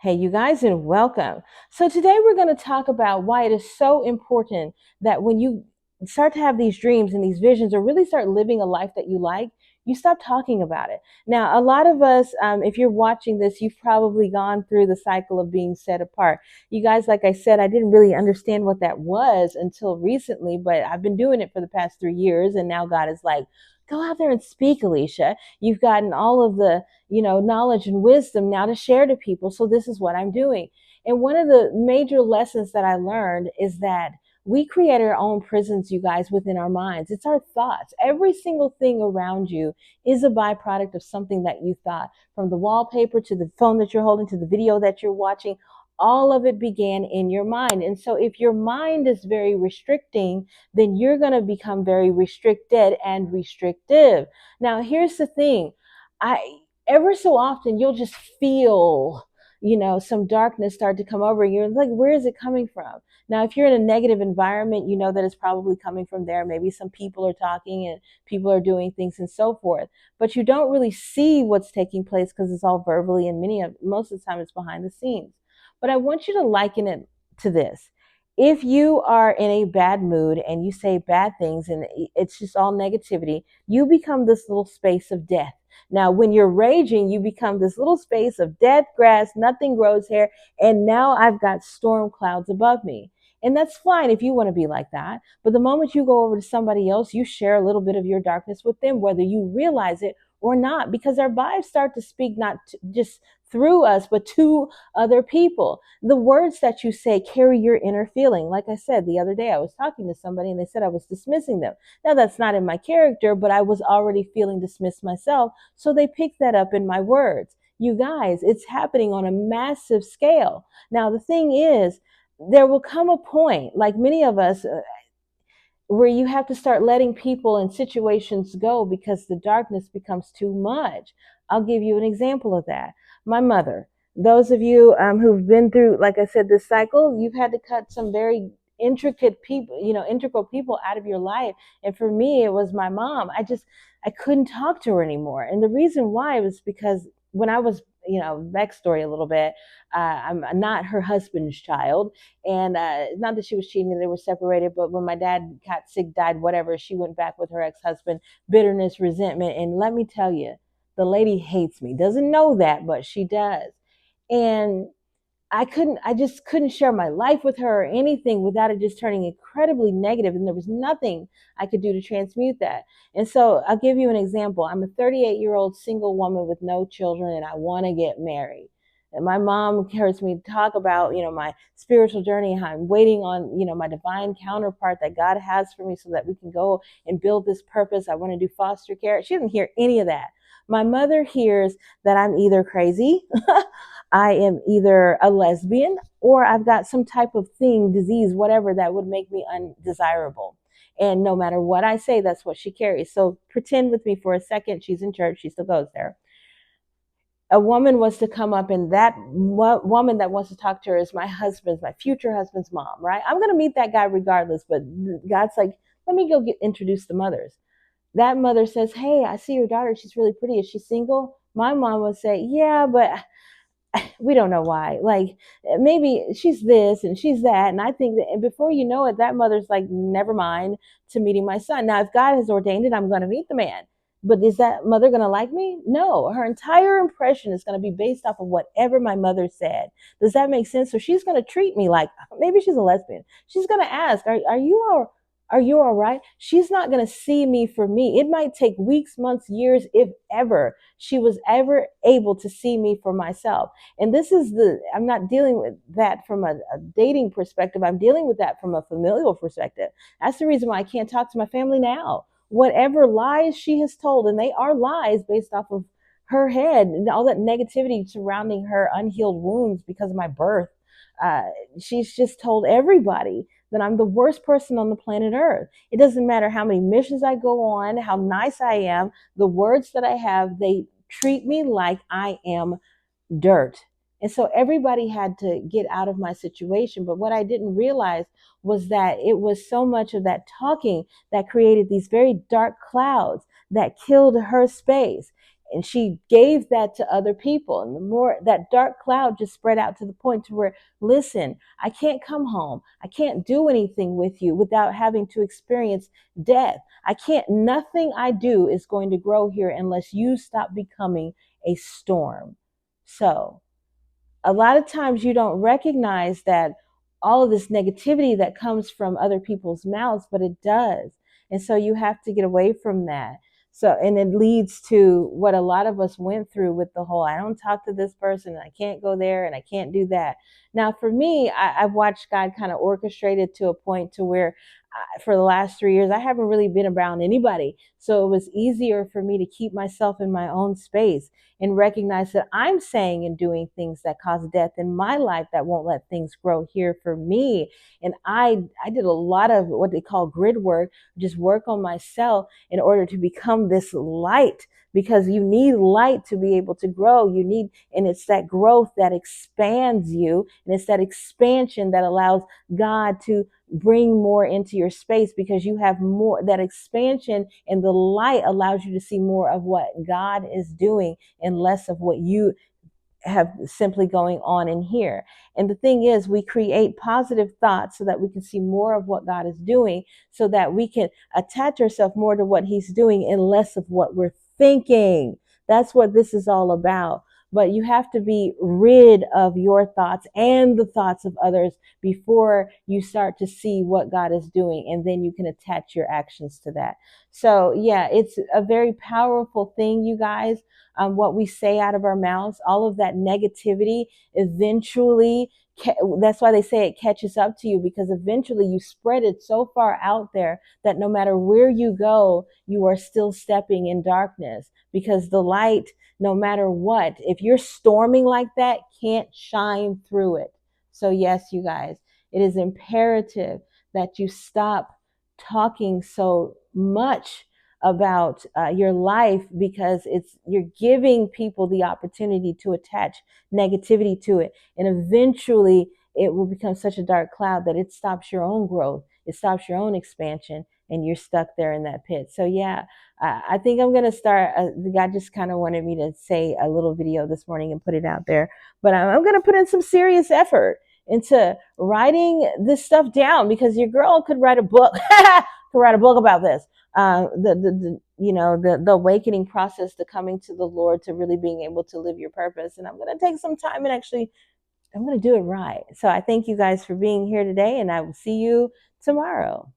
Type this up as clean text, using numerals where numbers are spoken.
Hey, you guys, and welcome. So, today we're going to talk about why it is so important that when you start to have these dreams and these visions, or really start living a life that you like, you stop talking about it. Now, a lot of us, if you're watching this, you've probably gone through the cycle of being set apart. You guys, like I said, I didn't really understand what that was until recently, but I've been doing it for the past 3 years, and now God is like, go out there and speak, Alicia. You've gotten all of the knowledge and wisdom now to share to people. So this is what I'm doing. And one of the major lessons that I learned is that we create our own prisons, you guys, within our minds. It's our thoughts. Every single thing around you is a byproduct of something that you thought. From the wallpaper to the phone that you're holding to the video that you're watching, all of it began in your mind. And so if your mind is very restricting, then you're going to become very restricted and restrictive. Now, here's the thing. I Ever so often you'll just feel some darkness start to come over you. You're like, where is it coming from? Now, if you're in a negative environment, you know that it's probably coming from there. Maybe some people are talking and people are doing things and so forth, but you don't really see what's taking place because it's all verbally, and most of the time it's behind the scenes. But I want you to liken it to this. If you are in a bad mood and you say bad things and it's just all negativity, you become this little space of death. Now, when you're raging, you become this little space of dead grass, nothing grows here, and now I've got storm clouds above me. And that's fine if you want to be like that. But the moment you go over to somebody else, you share a little bit of your darkness with them, whether you realize it or not, because our vibes start to speak not just through us, but to other people. The words that you say carry your inner feeling. Like I said, the other day I was talking to somebody and they said I was dismissing them. Now, that's not in my character, but I was already feeling dismissed myself. So they picked that up in my words. You guys, it's happening on a massive scale. Now, the thing is, there will come a point, like many of us, where you have to start letting people and situations go because the darkness becomes too much. I'll give you an example of that. My mother. Those of you who've been through, like I said, this cycle, you've had to cut some very intricate people, integral people out of your life. And for me, it was my mom. I couldn't talk to her anymore. And the reason why was because when I was, backstory a little bit, I'm not her husband's child. And not that she was cheating, they were separated, but when my dad got sick, died, whatever, she went back with her ex-husband. Bitterness, resentment. And let me tell you, the lady hates me. Doesn't know that, but she does. And I just couldn't share my life with her or anything without it just turning incredibly negative, and there was nothing I could do to transmute that. And so I'll give you an example. I'm a 38-year-old single woman with no children, and I want to get married. And my mom hears me talk about, my spiritual journey, how I'm waiting on, my divine counterpart that God has for me so that we can go and build this purpose. I want to do foster care. She didn't hear any of that. My mother hears that I'm either crazy, I am either a lesbian, or I've got some type of thing, disease, whatever, that would make me undesirable. And no matter what I say, that's what she carries. So pretend with me for a second. She's in church. She still goes there. A woman was to come up, and that woman that wants to talk to her is my future husband's mom, right? I'm going to meet that guy regardless, but God's like, let me go introduce the mothers. That mother says, hey, I see your daughter. She's really pretty. Is she single? My mom would say, yeah, but we don't know why. Like, maybe she's this and she's that. And I think that, and before you know it, that mother's like, never mind, to meeting my son. Now, if God has ordained it, I'm going to meet the man. But is that mother going to like me? No. Her entire impression is going to be based off of whatever my mother said. Does that make sense? So she's going to treat me like, maybe she's a lesbian. She's going to ask, are you all right? She's not going to see me for me. It might take weeks, months, years, if ever she was ever able to see me for myself. And I'm not dealing with that from a dating perspective. I'm dealing with that from a familial perspective. That's the reason why I can't talk to my family now. Whatever lies she has told, and they are lies based off of her head and all that negativity surrounding her unhealed wounds because of my birth. Uh, she's just told everybody that I'm the worst person on the planet Earth. It doesn't matter how many missions I go on, how nice I am, the words that I have, they treat me like I am dirt. And so everybody had to get out of my situation. But what I didn't realize was that it was so much of that talking that created these very dark clouds that killed her space. and she gave that to other people. And the more that dark cloud just spread out to the point to where, listen, I can't come home. I can't do anything with you without having to experience death. I can't, nothing I do is going to grow here unless you stop becoming a storm. So a lot of times you don't recognize that all of this negativity that comes from other people's mouths, but it does. And so you have to get away from that. So, and it leads to what a lot of us went through with the whole, I don't talk to this person, and I can't go there, and I can't do that. Now, for me, I've watched God kind of orchestrate it to a point to where for the last 3 years, I haven't really been around anybody. So it was easier for me to keep myself in my own space and recognize that I'm saying and doing things that cause death in my life that won't let things grow here for me. And I did a lot of what they call grid work, just work on myself in order to become this light, because you need light to be able to grow. You need, and it's that growth that expands you, and it's that expansion that allows God to bring more into your space, because you have more, that expansion and the light allows you to see more of what God is doing and less of what you have simply going on in here. And the thing is, we create positive thoughts so that we can see more of what God is doing, so that we can attach ourselves more to what He's doing and less of what we're thinking. That's what this is all about. But you have to be rid of your thoughts and the thoughts of others before you start to see what God is doing. And then you can attach your actions to that. So, yeah, it's a very powerful thing, you guys. What we say out of our mouths, all of that negativity eventually, that's why they say it catches up to you, because eventually you spread it so far out there that no matter where you go, you are still stepping in darkness, because the light, no matter what, if you're storming like that, can't shine through it. So yes, you guys, it is imperative that you stop talking so much about your life, because you're giving people the opportunity to attach negativity to it, and eventually it will become such a dark cloud that it stops your own growth, it stops your own expansion, and you're stuck there in that pit. So yeah, I think I'm going to start, God just kind of wanted me to say a little video this morning and put it out there, but I'm going to put in some serious effort into writing this stuff down, because your girl could write a book could write a book about this, the you know, the awakening process to coming to the Lord, to really being able to live your purpose. And I'm going to take some time and actually I'm going to do it right. So I thank you guys for being here today, and I will see you tomorrow.